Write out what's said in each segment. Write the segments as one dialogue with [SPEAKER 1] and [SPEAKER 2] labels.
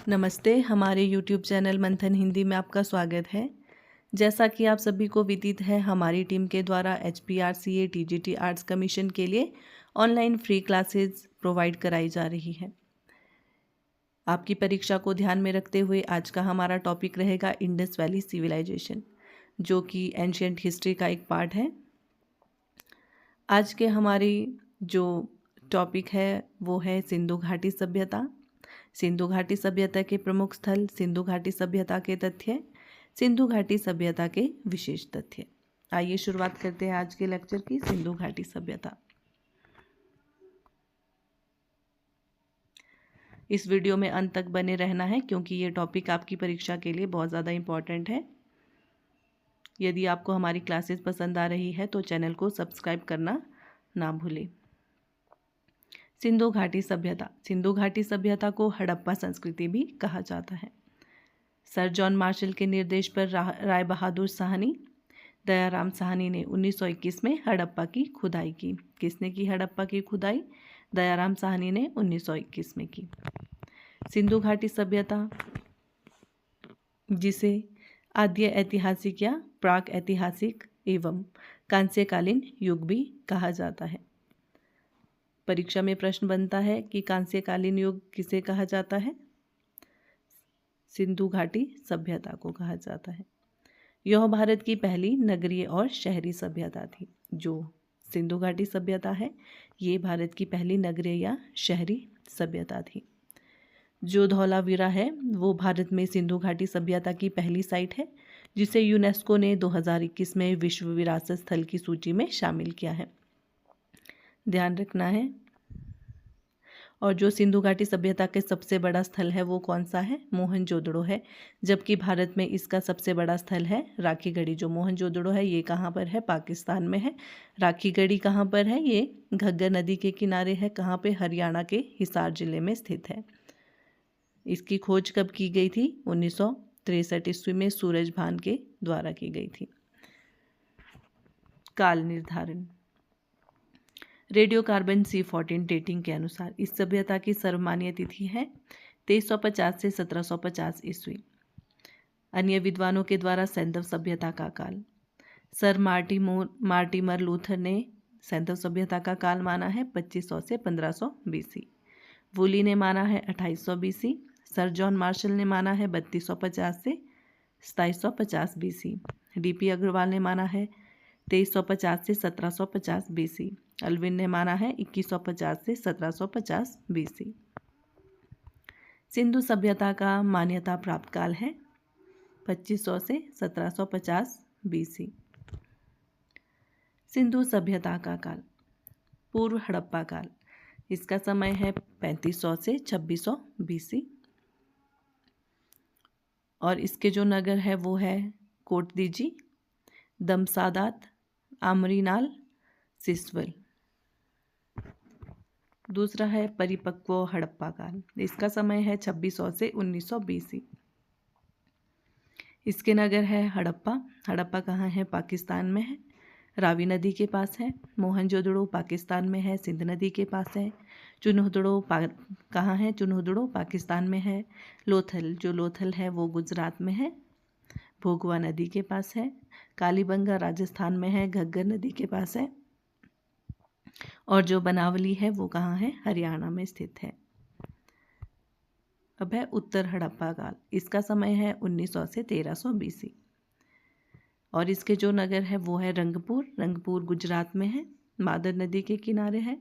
[SPEAKER 1] नमस्ते, हमारे YouTube channel मंथन हिंदी में आपका स्वागत है। जैसा कि आप सभी को विदित है, हमारी टीम के द्वारा HPRCA TGT आर्ट्स कमीशन के लिए ऑनलाइन फ्री क्लासेस प्रोवाइड कराई जा रही है। आपकी परीक्षा को ध्यान में रखते हुए आज का हमारा टॉपिक रहेगा इंडस वैली सिविलाइजेशन, जो कि एंशियंट हिस्ट्री का एक पार्ट है। आज के हमारी जो टॉपिक है वो है सिंधु घाटी सभ्यता। सिंधु घाटी सभ्यता के प्रमुख स्थल, सिंधु घाटी सभ्यता के तथ्य, सिंधु घाटी सभ्यता के विशेष तथ्य। आइए शुरुआत करते हैं आज के लेक्चर की। सिंधु घाटी सभ्यता। इस वीडियो में अंत तक बने रहना है क्योंकि ये टॉपिक आपकी परीक्षा के लिए बहुत ज़्यादा इम्पॉर्टेंट है। यदि आपको हमारी क्लासेस पसंद आ रही है तो चैनल को सब्सक्राइब करना ना भूलें। सिंधु घाटी सभ्यता। सिंधु घाटी सभ्यता को हड़प्पा संस्कृति भी कहा जाता है। सर जॉन मार्शल के निर्देश पर राय बहादुर साहनी, दयाराम साहनी ने 1921 में हड़प्पा की खुदाई की। किसने की हड़प्पा की खुदाई? दयाराम साहनी ने 1921 में की। सिंधु घाटी सभ्यता, जिसे आद्य ऐतिहासिक या प्राक ऐतिहासिक एवं कांस्यकालीन युग भी कहा जाता है। परीक्षा में प्रश्न बनता है कि कांस्यकालीन युग किसे कहा जाता है? सिंधु घाटी सभ्यता को कहा जाता है। यह भारत की पहली नगरीय और शहरी सभ्यता थी। जो सिंधु घाटी सभ्यता है, ये भारत की पहली नगरीय या शहरी सभ्यता थी। जो धौलावीरा है वो भारत में सिंधु घाटी सभ्यता की पहली साइट है, जिसे यूनेस्को ने 2021 में विश्व विरासत स्थल की सूची में शामिल किया है। ध्यान रखना है। और जो सिंधु घाटी सभ्यता के सबसे बड़ा स्थल है वो कौन सा है? मोहनजोदड़ो है। जबकि भारत में इसका सबसे बड़ा स्थल है राखीगढ़ी। जो मोहनजोदड़ो है ये कहाँ पर है? पाकिस्तान में है। राखीगढ़ी कहाँ पर है? ये घग्गर नदी के किनारे है। कहाँ पे? हरियाणा के हिसार जिले में स्थित है। इसकी खोज कब की गई थी? 1963 ईस्वी में सूरजभान के द्वारा की गई थी। काल निर्धारण। रेडियो कार्बन C14 डेटिंग के अनुसार इस सभ्यता की सर्वमान्य तिथि है 2350 से 1750 ईस्वी। अन्य विद्वानों के द्वारा सैंधव सभ्यता का काल। सर मार्टिमर लूथर ने सैंधव सभ्यता का काल माना है 2500 से 1500 BC। वुली ने माना है 2800 BC। सर जॉन मार्शल ने माना है 3250 से 2750 BC। DP अग्रवाल ने माना है 2350 से 1750 BC। अल्विन ने माना है 2150 से 1750 BC। सिंधु सभ्यता का मान्यता प्राप्त काल है 2500 से 1750 BC। सिंधु सभ्यता का काल। पूर्व हड़प्पा काल। इसका समय है 3500 से 2600 BC। और इसके जो नगर है वो है कोटदीजी, दमसादात, आमरीनाल, सिस्वल। दूसरा है परिपक्व हड़प्पा काल। इसका समय है 2600 से 1900 BC। इसके नगर है हड़प्पा। हड़प्पा कहाँ है? पाकिस्तान में है, रावी नदी के पास है। मोहनजोदड़ो पाकिस्तान में है, सिंध नदी के पास है। चुनहुदड़ो कहाँ है? चुनहुदड़ो पाकिस्तान में है। लोथल, जो लोथल है वो गुजरात में है, भोगवा नदी के पास है। कालीबंगा राजस्थान में है, घग्गर नदी के पास है। और जो बनावली है वो कहाँ है? हरियाणा में स्थित है। अब है उत्तर हड़प्पा काल। इसका समय है 1900 से 1300 BC। और इसके जो नगर है वो है रंगपुर। रंगपुर गुजरात में है, मादर नदी के किनारे है।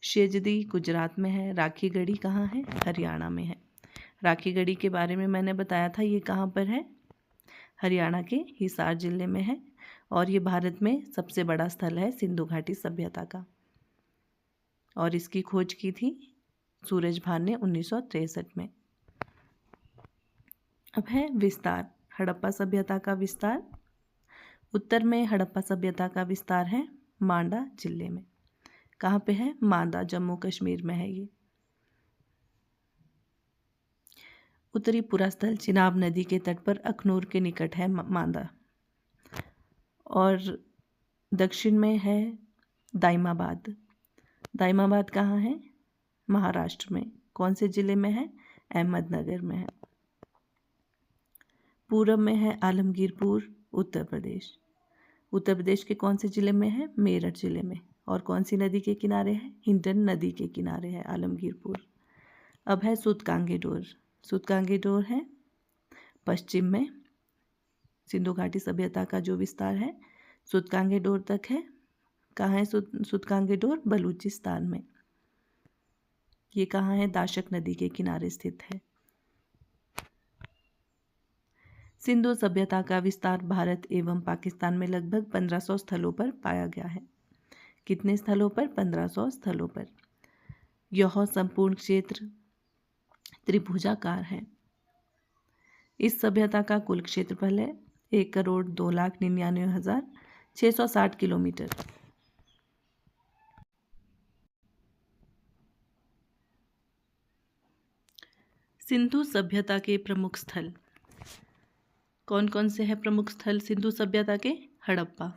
[SPEAKER 1] शेजदी गुजरात में है। राखीगढ़ी कहाँ है? हरियाणा में है। राखीगढ़ी के बारे में मैंने बताया था, ये कहाँ पर है? हरियाणा के हिसार जिले में है। और ये भारत में सबसे बड़ा स्थल है सिंधु घाटी सभ्यता का। और इसकी खोज की थी सूरजभान ने 1963 में। अब है विस्तार। हड़प्पा सभ्यता का विस्तार। उत्तर में हड़प्पा सभ्यता का विस्तार है मांडा जिले में। कहाँ पे है? मांदा, जम्मू कश्मीर में है ये। उत्तरी पूरा स्थल चिनाब नदी के तट पर अखनूर के निकट है मांदा। और दक्षिण में है दाइमाबाद। दाइमाबाद कहाँ है? महाराष्ट्र में। कौन से जिले में है? अहमदनगर में है। पूरब में है आलमगीरपुर, उत्तर प्रदेश। उत्तर प्रदेश के कौन से ज़िले में है? मेरठ ज़िले में। और कौन सी नदी के किनारे है? हिंडन नदी के किनारे है आलमगीरपुर। अब है सूतकांगे डोर। सूतकांगे डोर है पश्चिम में, सिंधु घाटी सभ्यता का जो विस्तार है सूतकांगे डोर तक है। कहाँ है सूतकांगे डोर? बलूचिस्तान में। ये कहाँ है? दाशक नदी के किनारे स्थित है। सिंधु सभ्यता का विस्तार भारत एवं पाकिस्तान में लगभग 1500 स्थलों पर पाया गया है। कितने स्थलों पर? 1500 स्थलों पर। यह संपूर्ण क्षेत्र त्रिभुजाकार है। इस सभ्यता का कुल क्षेत्रफल है 1,02,99,660 किलोमीटर। सिंधु सभ्यता के प्रमुख स्थल कौन कौन से हैं? प्रमुख स्थल सिंधु सभ्यता के? हड़प्पा।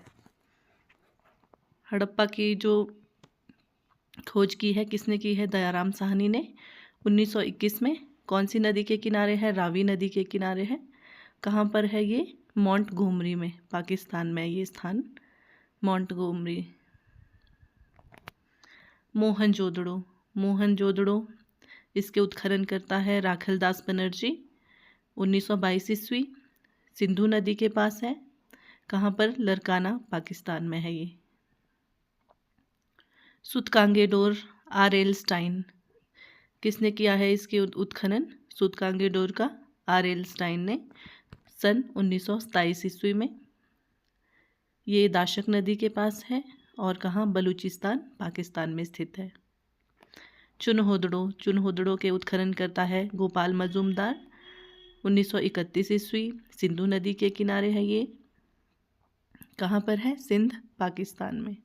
[SPEAKER 1] हड़प्पा की जो खोज की है किसने की है? दयाराम साहनी ने 1921 में। कौन सी नदी के किनारे है? रावी नदी के किनारे है। कहाँ पर है ये? मोंटगोमरी में, पाकिस्तान में ये स्थान, मोंटगोमरी। मोहनजोदड़ो। मोहनजोदड़ो इसके उत्खनन करता है राखलदास बनर्जी 1922 ईस्वी। सिंधु नदी के पास है। कहाँ पर? लरकाना, पाकिस्तान में है ये। सूतकांगे डोर R.L. स्टाइन किसने किया है इसके उत्खनन? सूतकांगे डोर का R.L. स्टाइन ने सन 1927 ईस्वी में। ये दाशक नदी के पास है और कहाँ? बलूचिस्तान, पाकिस्तान में स्थित है। चुनहोदड़ो। चुनहोदड़ो के उत्खनन करता है गोपाल मजूमदार 1931 ईस्वी। सिंधु नदी के किनारे है ये। कहाँ पर है? सिंध, पाकिस्तान में।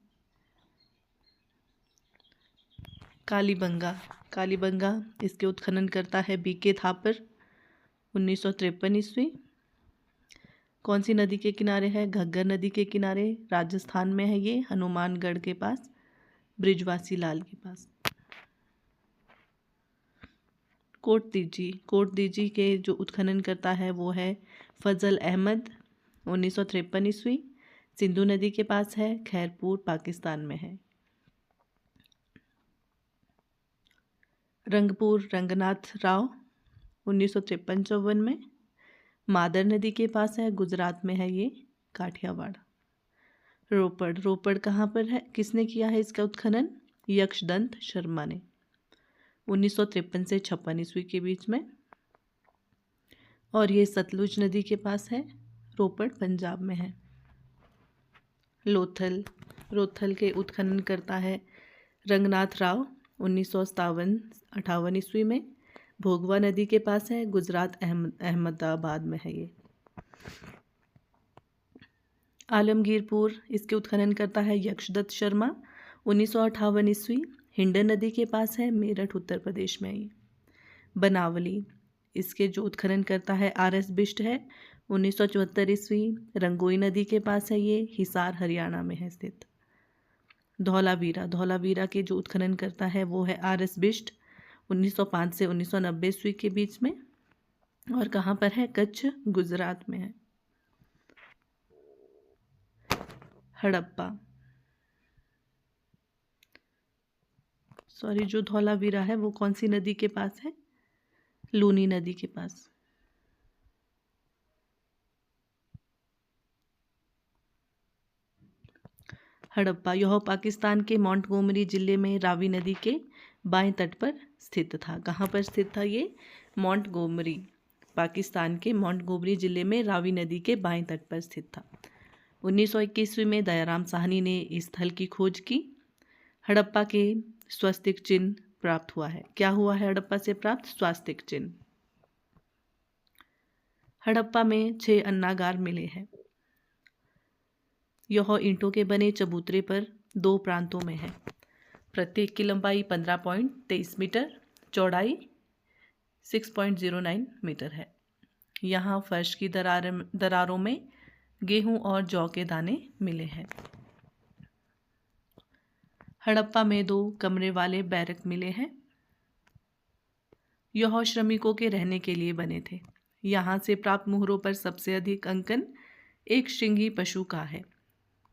[SPEAKER 1] कालीबंगा। कालीबंगा इसके उत्खनन करता है B.K. थापर 1953 ईस्वी। कौन सी नदी के किनारे है? घग्गर नदी के किनारे, राजस्थान में है ये, हनुमानगढ़ के पास, ब्रिजवासी लाल के पास। कोटदीजी। कोटदीजी के जो उत्खनन करता है वो है फजल अहमद 1953 ईस्वी। सिंधु नदी के पास है, खैरपुर, पाकिस्तान में है। रंगपुर रंगनाथ राव 1953-54 में। मादर नदी के पास है, गुजरात में है ये, काठियावाड़। रोपड़। रोपड़ कहाँ पर है? किसने किया है इसका उत्खनन? यक्षदंत शर्मा ने 1953 से 56 ईस्वी के बीच में। और ये सतलुज नदी के पास है, रोपड़ पंजाब में है। लोथल। लोथल के उत्खनन करता है रंगनाथ राव 1957-58 ईस्वी में। भोगवा नदी के पास है, गुजरात, अहमदाबाद में है ये। आलमगीरपुर इसके उत्खनन करता है यक्षदत्त शर्मा 1958 ईस्वी। हिंडन नदी के पास है, मेरठ, उत्तर प्रदेश में ये। बनावली इसके जो उत्खनन करता है R.S. बिष्ट है 1974 ईस्वी। रंगोई नदी के पास है ये, हिसार, हरियाणा में है स्थित। धौलावीरा। धौलावीरा के जो उत्खनन करता है वो है R.S. बिष्ट 1905 से 1990 ईस्वी के बीच में। और कहाँ पर है? कच्छ, गुजरात में है। हड़प्पा, सॉरी, जो धौलावीरा है वो कौन सी नदी के पास है? लूनी नदी के पास। हड़प्पा यह पाकिस्तान के मोंटगोमरी जिले में रावी नदी के बाएं तट पर स्थित था। कहाँ पर स्थित था ये? मोंटगोमरी, पाकिस्तान के मोंटगोमरी जिले में रावी नदी के बाएं तट पर स्थित था। 1921 में दयाराम साहनी ने इस स्थल की खोज की। हड़प्पा के स्वस्तिक चिन्ह प्राप्त हुआ है। क्या हुआ है हड़प्पा से प्राप्त? स्वस्तिक चिन्ह। हड़प्पा में 6 अन्नागार मिले हैं। यह ईंटों के बने चबूतरे पर 2 प्रांतों में है। प्रत्येक की लंबाई 15.23 मीटर, चौड़ाई 6.09 मीटर है। यहाँ फर्श की दरारों में गेहूं और जौ के दाने मिले हैं। हड़प्पा में 2 कमरे वाले बैरक मिले हैं। यह श्रमिकों के रहने के लिए बने थे। यहाँ से प्राप्त मोहरों पर सबसे अधिक अंकन एक श्रृंगी पशु का है।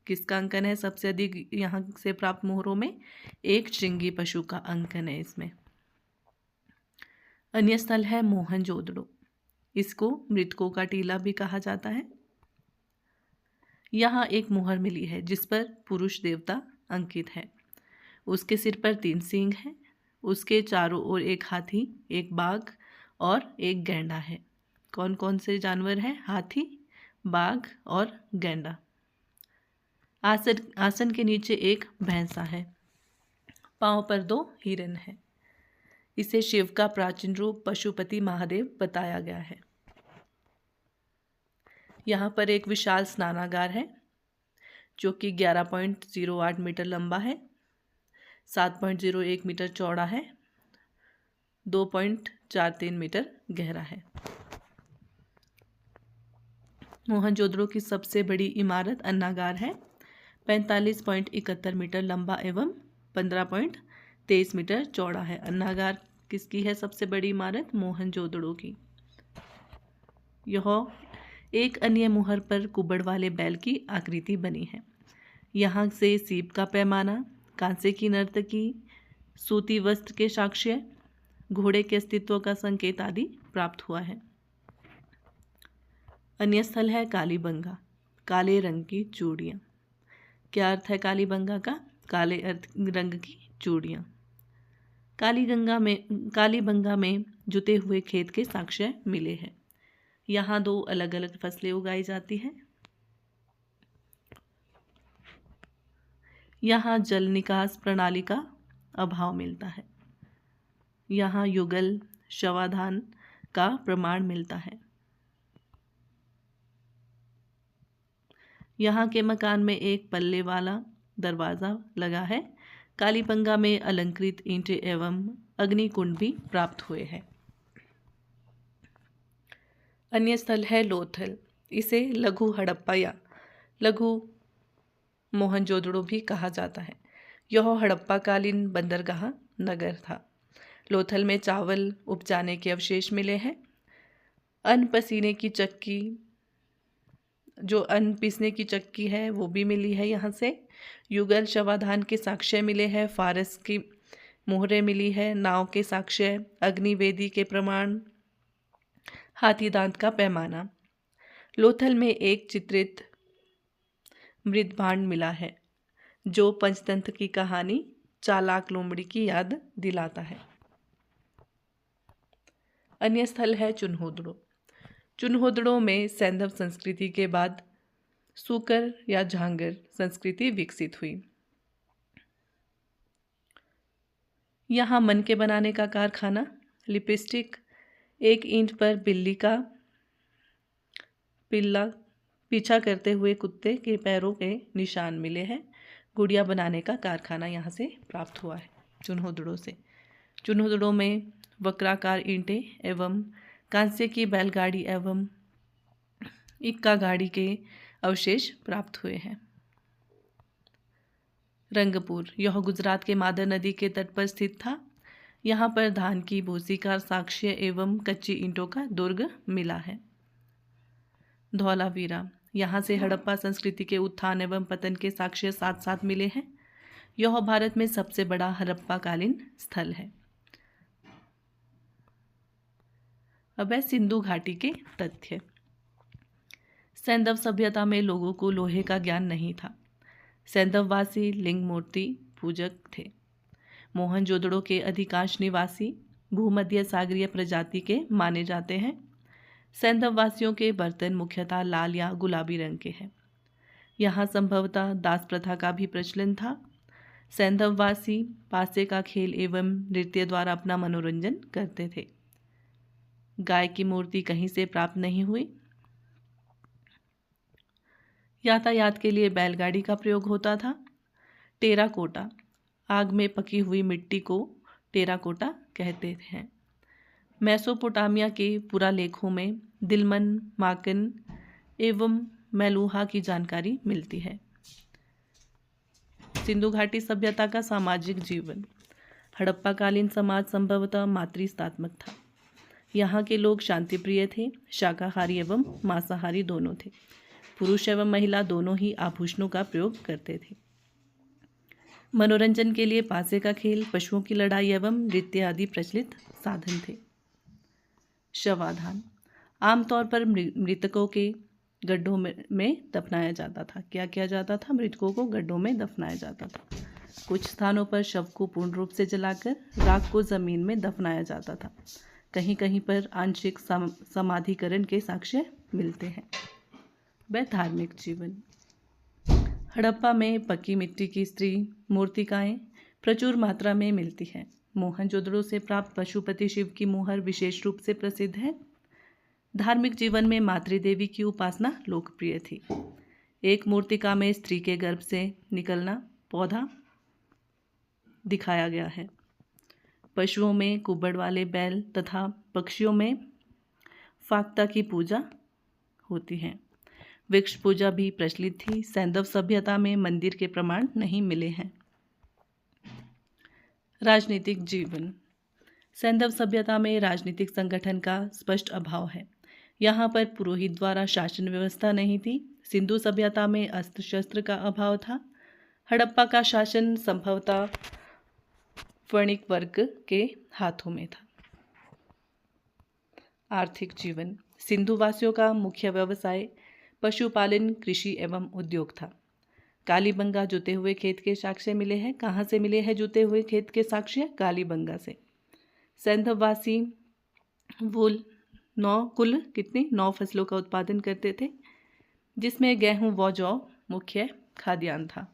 [SPEAKER 1] किसका अंकन है सबसे अधिक यहाँ से प्राप्त मोहरों में? एक श्रृंगी पशु का अंकन है इसमें। अन्य स्थल है मोहनजोदड़ो। इसको मृतकों का टीला भी कहा जाता है। यहाँ एक मोहर मिली है जिस पर पुरुष देवता अंकित है। उसके सिर पर 3 सींग हैं। उसके चारों ओर एक हाथी, एक बाघ और एक गैंडा है। कौन कौन से जानवर हैं? हाथी, बाघ और गैंडा। आसन के नीचे एक भैंसा है। पांव पर 2 हिरन हैं। इसे शिव का प्राचीन रूप पशुपति महादेव बताया गया है। यहाँ पर एक विशाल स्नानागार है जो कि 11.08 मीटर लंबा है, 7.01 मीटर चौड़ा है, 2.43 मीटर गहरा है। मोहनजोदड़ो की सबसे बड़ी इमारत अन्नागार है, 45.71 मीटर लंबा एवं 15.23 मीटर चौड़ा है। अन्नागार किसकी है सबसे बड़ी इमारत? मोहनजोदड़ो की। यह एक अन्य मोहर पर कुबड़ वाले बैल की आकृति बनी है। यहाँ से सीप का पैमाना, कांसे की नर्तकी, सूती वस्त्र के साक्ष्य, घोड़े के अस्तित्व का संकेत आदि प्राप्त हुआ है। अन्य स्थल है कालीबंगा। काले रंग की चूड़ियाँ। क्या अर्थ है कालीबंगा का? काले रंग की चूड़ियाँ। कालीबंगा में जुते हुए खेत के साक्ष्य मिले हैं। यहाँ 2 अलग अलग फसलें उगाई जाती हैं। यहाँ जल निकास प्रणाली का अभाव मिलता है। यहाँ युगल शवाधान का प्रमाण मिलता है। यहाँ के मकान में एक पल्ले वाला दरवाज़ा लगा है। कालीबंगा में अलंकृत ईंटें एवं अग्निकुंड भी प्राप्त हुए हैं। अन्य स्थल है लोथल। इसे लघु हड़प्पा या लघु मोहनजोदड़ो भी कहा जाता है। यह हड़प्पाकालीन बंदरगाह नगर था। लोथल में चावल उपजाने के अवशेष मिले हैं। अन्न पीसने की चक्की है वो भी मिली है यहाँ से। युगल शवाधान के साक्ष्य मिले हैं। फारस की मोहरें मिली है। नाव के साक्ष्य, अग्निवेदी के प्रमाण, हाथी दांत का पैमाना। लोथल में एक चित्रित मृदभांड मिला है जो पंचतंत्र की कहानी चालाक लोमड़ी की याद दिलाता है। अन्य स्थल है चुन्होदड़ो। चुन्होदड़ो में सैंधव संस्कृति के बाद सूकर या झांगर संस्कृति विकसित हुई। यहाँ मन के बनाने का कारखाना, लिपस्टिक, एक ईंट पर बिल्ली का पिल्ला पीछा करते हुए कुत्ते के पैरों के निशान मिले हैं। गुड़िया बनाने का कारखाना यहाँ से प्राप्त हुआ है चुन्होदड़ो से। चुन्होदड़ो में वक्राकार ईंटें एवं कांस्य की बैलगाड़ी एवं इक्का गाड़ी के अवशेष प्राप्त हुए हैं। रंगपुर, यह गुजरात के मादर नदी के तट पर स्थित था। यहाँ पर धान की भूसी का साक्ष्य एवं कच्ची ईंटों का दुर्ग मिला है। धौलावीरा, यहाँ से हड़प्पा संस्कृति के उत्थान एवं पतन के साक्ष्य साथ साथ मिले हैं। यह भारत में सबसे बड़ा हड़प्पाकालीन स्थल है। अब है सिंधु घाटी के तथ्य। सैंधव सभ्यता में लोगों को लोहे का ज्ञान नहीं था। सैंधववासी लिंग मूर्ति पूजक थे। मोहनजोदड़ो के अधिकांश निवासी भूमध्य सागरीय प्रजाति के माने जाते हैं। सैंधववासियों के बर्तन मुख्यतः लाल या गुलाबी रंग के हैं। यहाँ संभवतः दास प्रथा का भी प्रचलन था। सैंधववासी पासे का खेल एवं नृत्य द्वारा अपना मनोरंजन करते थे। गाय की मूर्ति कहीं से प्राप्त नहीं हुई। यातायात के लिए बैलगाड़ी का प्रयोग होता था। टेराकोटा, आग में पकी हुई मिट्टी को टेराकोटा कहते हैं। मेसोपोटामिया के पुरालेखों में दिलमन, माकन एवं मेलूहा की जानकारी मिलती है। सिंधु घाटी सभ्यता का सामाजिक जीवन। हड़प्पाकालीन समाज संभवतः मातृस्थात्मक था। यहाँ के लोग शांतिप्रिय थे, शाकाहारी एवं मांसाहारी दोनों थे। पुरुष एवं महिला दोनों ही आभूषणों का प्रयोग करते थे। मनोरंजन के लिए पासे का खेल, पशुओं की लड़ाई एवं नृत्य आदि प्रचलित साधन थे। शवाधान आमतौर पर मृतकों के गड्ढों में दफनाया जाता था। क्या किया जाता था? मृतकों को गड्ढों में दफनाया जाता था। कुछ स्थानों पर शव को पूर्ण रूप से जलाकर राख को जमीन में दफनाया जाता था। कहीं कहीं पर आंशिक समाधिकरण के साक्ष्य मिलते हैं। वह धार्मिक जीवन। हड़प्पा में पक्की मिट्टी की स्त्री मूर्तिकाएं प्रचुर मात्रा में मिलती हैं। मोहनजोदड़ो से प्राप्त पशुपति शिव की मुहर विशेष रूप से प्रसिद्ध है। धार्मिक जीवन में मातृदेवी की उपासना लोकप्रिय थी। एक मूर्तिका में स्त्री के गर्भ से निकलना पौधा दिखाया गया है। पशुओं में कुबड़ वाले बैल तथा पक्षियों में फाक्ता की पूजा होती है। वृक्ष पूजा भी प्रचलित थी। सैंधव सभ्यता में मंदिर के प्रमाण नहीं मिले हैं। राजनीतिक जीवन। सैंधव सभ्यता में राजनीतिक संगठन का स्पष्ट अभाव है। यहाँ पर पुरोहित द्वारा शासन व्यवस्था नहीं थी। सिंधु सभ्यता में अस्त्र शस्त्र का अभाव था। हड़प्पा का शासन संभवतः वणिक वर्ग के हाथों में था। आर्थिक जीवन। सिंधु वासियों का मुख्य व्यवसाय पशुपालन, कृषि एवं उद्योग था। कालीबंगा जुते हुए खेत के साक्ष्य मिले हैं। कहाँ से मिले हैं जुते हुए खेत के साक्ष्य? कालीबंगा से। सैंधववासी वूल कुल 9 फसलों का उत्पादन करते थे, जिसमें गेहूं व जौ मुख्य खाद्यान्न था।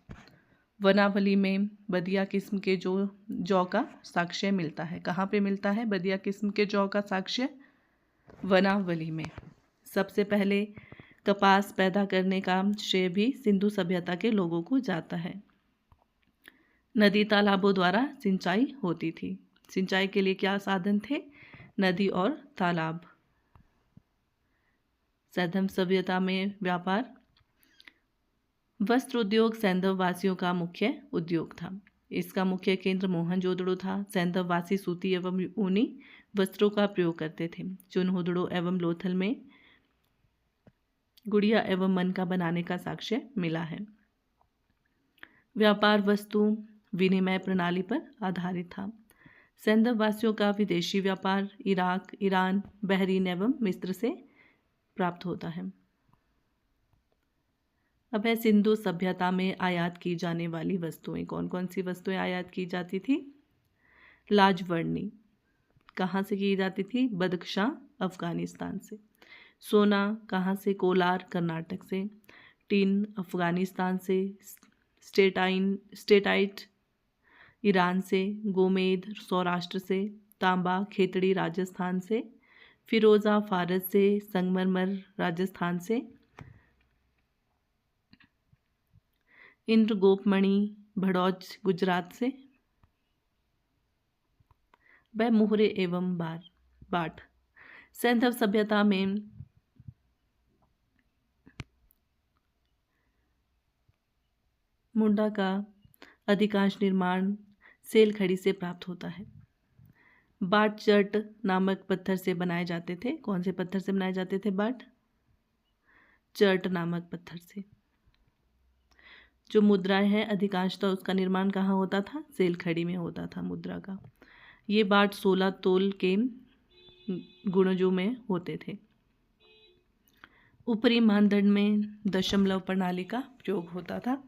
[SPEAKER 1] वनावली में बदिया किस्म के जौ का साक्ष्य मिलता है। कहाँ पे मिलता है बदिया किस्म के जौ का साक्ष्य? वनावली में। सबसे पहले कपास पैदा करने का श्रेय भी सिंधु सभ्यता के लोगों को जाता है। नदी तालाबों द्वारा सिंचाई होती थी। सिंचाई के लिए क्या साधन थे? नदी और तालाब। सैंधव सभ्यता में व्यापार। वस्त्र उद्योग सैंधव वासियों का मुख्य उद्योग था। इसका मुख्य केंद्र मोहनजोदड़ो था। सैंधव वासी सूती एवं ऊनी वस्त्रों का प्रयोग करते थे। चुनहुदड़ो एवं लोथल में गुड़िया एवं मन का बनाने का साक्ष्य मिला है। व्यापार वस्तु विनिमय प्रणाली पर आधारित था। सैंधव वासियों का विदेशी व्यापार इराक, ईरान, बहरीन एवं मिस्र से प्राप्त होता है। अब है सिंधु सभ्यता में आयात की जाने वाली वस्तुएं। कौन कौन सी वस्तुएं आयात की जाती थी? लाजवर्णी कहाँ से की जाती थी? बदख्शां अफगानिस्तान से। सोना कहाँ से? कोलार कर्नाटक से। टीन अफगानिस्तान से। स्टेटाइट ईरान से। गोमेद सौराष्ट्र से। तांबा खेतड़ी राजस्थान से। फिरोजा फारस से। संगमरमर राजस्थान से। इंद्र गोपमणि भड़ौच गुजरात से। वह मुहरे एवं बाट। सैंधव सभ्यता में मुंडा का अधिकांश निर्माण सेल खड़ी से प्राप्त होता है। बाट चट नामक पत्थर से बनाए जाते थे। कौन से पत्थर से बनाए जाते थे बाट? चट नामक पत्थर से। जो मुद्राएं हैं अधिकांशतः उसका निर्माण कहाँ होता था? सेल खड़ी में होता था मुद्रा का। ये बाट 16 तोल के गुणजों में होते थे। ऊपरी मानदंड में दशमलव प्रणाली का प्रयोग होता था।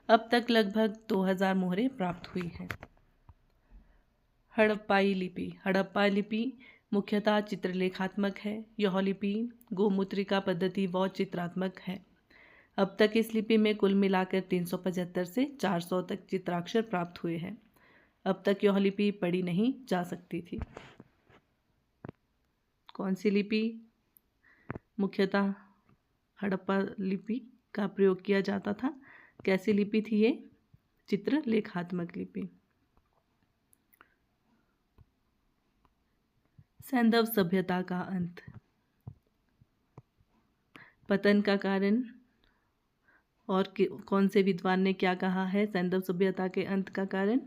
[SPEAKER 1] अब तक लगभग 2000 मोहरें प्राप्त हुई हैं। हड़प्पाई लिपि। हड़प्पा लिपि मुख्यतः चित्रलेखात्मक है। यह लिपि गोमुद्रिका पद्धति व चित्रात्मक है। अब तक इस लिपि में कुल मिलाकर 375 से 400 तक चित्राक्षर प्राप्त हुए हैं। अब तक यह लिपि पढ़ी नहीं जा सकती थी। कौन सी लिपि मुख्यतः हड़प्पा लिपि का प्रयोग किया जाता था? कैसी लिपि थी ये? चित्रलेखात्मक लिपि। सैंधव सभ्यता का अंत। पतन का कारण और कौन से विद्वान ने क्या कहा है सैंधव सभ्यता के अंत का कारण?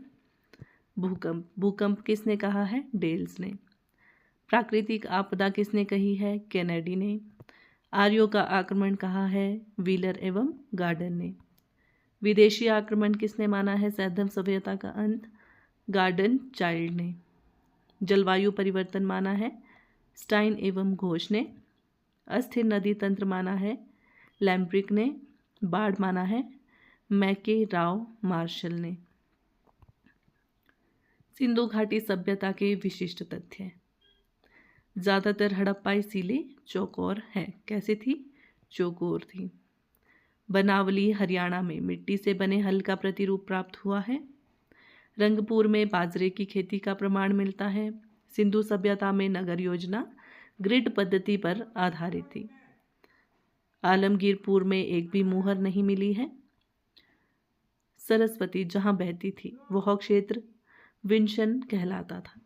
[SPEAKER 1] भूकंप। भूकंप किसने कहा है? डेल्स ने। प्राकृतिक आपदा किसने कही है? केनेडी ने। आर्यों का आक्रमण कहा है? व्हीलर एवं गार्डन ने। विदेशी आक्रमण किसने माना है सैद्धव सभ्यता का अंत? गार्डन चाइल्ड ने। जलवायु परिवर्तन माना है? स्टाइन एवं घोष ने। अस्थिर नदी तंत्र माना है? लैम्ब्रिक ने। बाढ़ माना है? मैके राव मार्शल ने। सिंधु घाटी सभ्यता के विशिष्ट तथ्य। ज़्यादातर हड़प्पाई सीलें चौकोर हैं। कैसे थी? चौकोर थी। बनावली हरियाणा में मिट्टी से बने हल का प्रतिरूप प्राप्त हुआ है। रंगपुर में बाजरे की खेती का प्रमाण मिलता है। सिंधु सभ्यता में नगर योजना ग्रिड पद्धति पर आधारित थी। आलमगीरपुर में एक भी मुहर नहीं मिली है। सरस्वती जहाँ बहती थी वह क्षेत्र विंशन कहलाता था।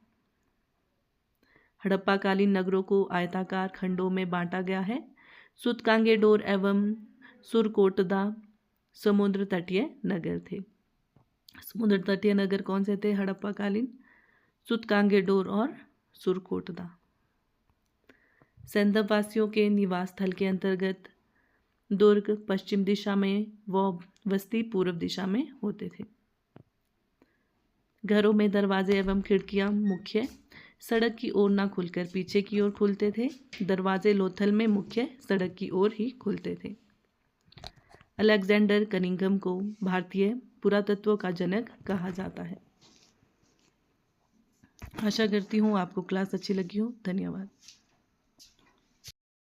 [SPEAKER 1] हड़प्पाकालीन नगरों को आयताकार खंडों में बांटा गया है। सूतकांगेडोर एवं सुरकोटदा समुद्र तटीय नगर थे। समुद्र तटीय नगर कौन से थे हड़प्पाकालीन? सूतकांगेडोर और सुरकोटदा। सैंधव वासियों के निवास स्थल के अंतर्गत दुर्ग पश्चिम दिशा में व बस्ती पूर्व दिशा में होते थे। घरों में दरवाजे एवं खिड़कियां मुख्य सड़क की ओर न खुलकर पीछे की ओर खुलते थे। दरवाजे लोथल में मुख्य सड़क की ओर ही खुलते थे। अलेक्जेंडर कनिंघम को भारतीय पुरातत्व का जनक कहा जाता है। आशा करती हूँ आपको क्लास अच्छी लगी हो। धन्यवाद।